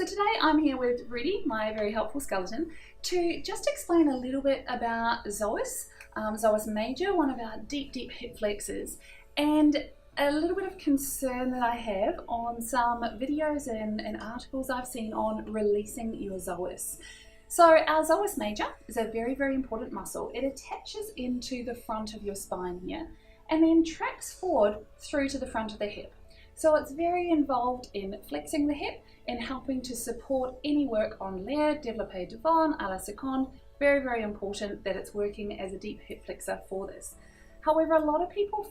So today I'm here with Rudy, my very helpful skeleton, to just explain a little bit about psoas, psoas major, one of our deep hip flexors, and a little bit of concern that I have on some videos and articles I've seen on releasing your psoas. So our psoas major is a very important muscle. It attaches into the front of your spine here and then tracks forward through to the front of the hip. So it's very involved in flexing the hip and helping to support any work on l'air, développé devant, à la seconde. Very important that it's working as a deep hip flexor for this. However, a lot of people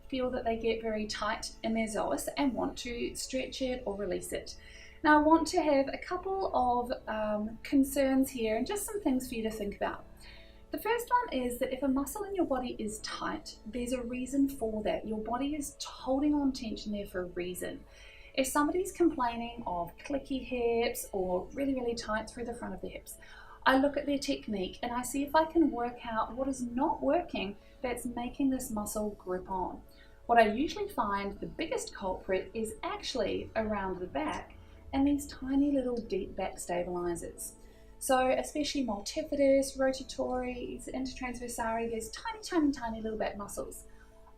feel that they get very tight in their psoas and want to stretch it or release it. Now I want to have a couple of concerns here and just some things for you to think about. The first one is that if a muscle in your body is tight, there's a reason for that. Your body is holding on tension there for a reason. If somebody's complaining of clicky hips or really tight through the front of the hips, I look at their technique and I see if I can work out what is not working that's making this muscle grip on. What I usually find the biggest culprit is actually around the back and these tiny little deep back stabilizers. So especially multifidus, rotatories, intertransversarii, there's tiny little back muscles.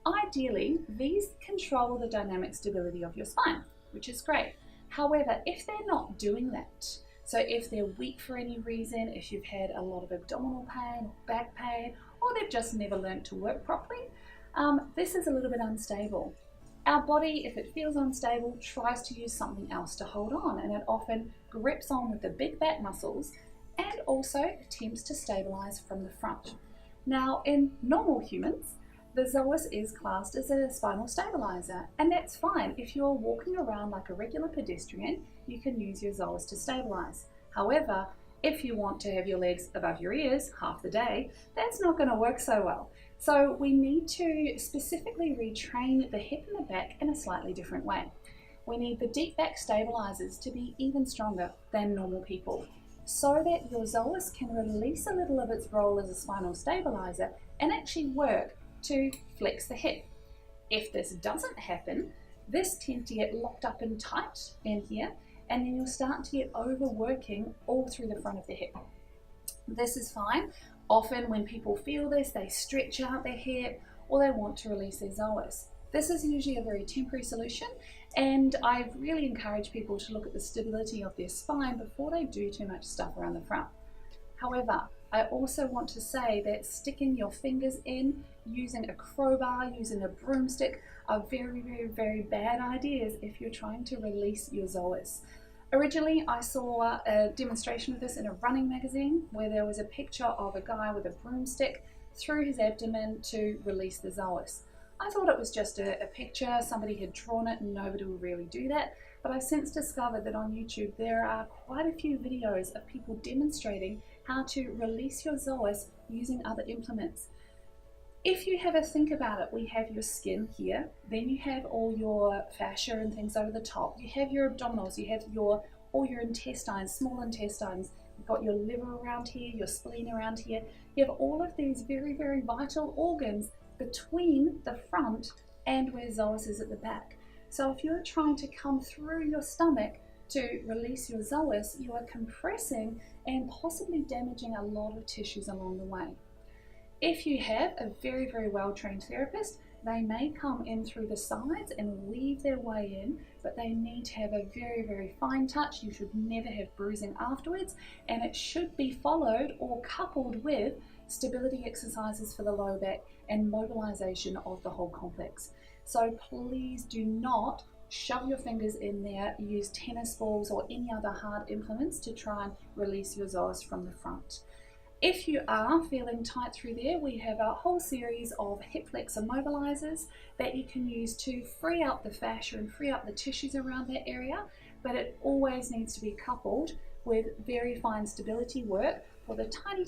Ideally, these control the dynamic stability of your spine, which is great. However, if they're not doing that, so if they're weak for any reason, if you've had a lot of abdominal pain or back pain, or they've just never learned to work properly, this is a little bit unstable. Our body, if it feels unstable, tries to use something else to hold on, and it often grips on with the big back muscles and also attempts to stabilize from the front. Now, in normal humans, the psoas is classed as a spinal stabilizer, and that's fine. If you're walking around like a regular pedestrian, you can use your psoas to stabilize. However, if you want to have your legs above your ears half the day, that's not going to work so well. So we need to specifically retrain the hip and the back in a slightly different way. We need the deep back stabilizers to be even stronger than normal people, so that your psoas can release a little of its role as a spinal stabilizer and actually work to flex the hip. If this doesn't happen, this tends to get locked up and tight in here, and then you'll start to get overworking all through the front of the hip. This is fine. Often when people feel this, they stretch out their hip or they want to release their psoas. This is usually a very temporary solution, and I really encourage people to look at the stability of their spine before they do too much stuff around the front. However, I also want to say that sticking your fingers in, using a crowbar, using a broomstick are very bad ideas if you're trying to release your psoas. Originally, I saw a demonstration of this in a running magazine where there was a picture of a guy with a broomstick through his abdomen to release the psoas. I thought it was just a picture, somebody had drawn it and nobody would really do that, but I've since discovered that on YouTube there are quite a few videos of people demonstrating how to release your psoas using other implements. If you have a think about it, we have your skin here, then you have all your fascia and things over the top, you have your abdominals, you have all your intestines, small intestines, you've got your liver around here, your spleen around here, you have all of these very vital organs between the front and where psoas is at the back. So if you're trying to come through your stomach to release your psoas, you are compressing and possibly damaging a lot of tissues along the way. If you have a very well-trained therapist, they may come in through the sides and weave their way in, but they need to have a very fine touch. You should never have bruising afterwards, and it should be followed or coupled with stability exercises for the low back and mobilization of the whole complex. So please do not shove your fingers in there, use tennis balls or any other hard implements to try and release your psoas from the front. If you are feeling tight through there, we have a whole series of hip flexor mobilizers that you can use to free up the fascia and free up the tissues around that area, but it always needs to be coupled with very fine stability work for the tiny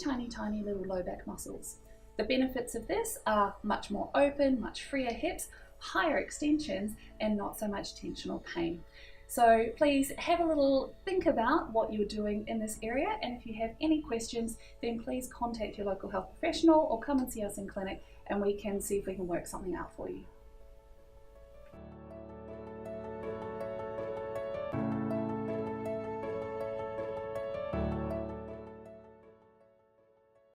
little low back muscles. The benefits of this are much more open, much freer hips, higher extensions, and not so much tensional pain. So please have a little think about what you're doing in this area, and if you have any questions, then please contact your local health professional or come and see us in clinic and we can see if we can work something out for you.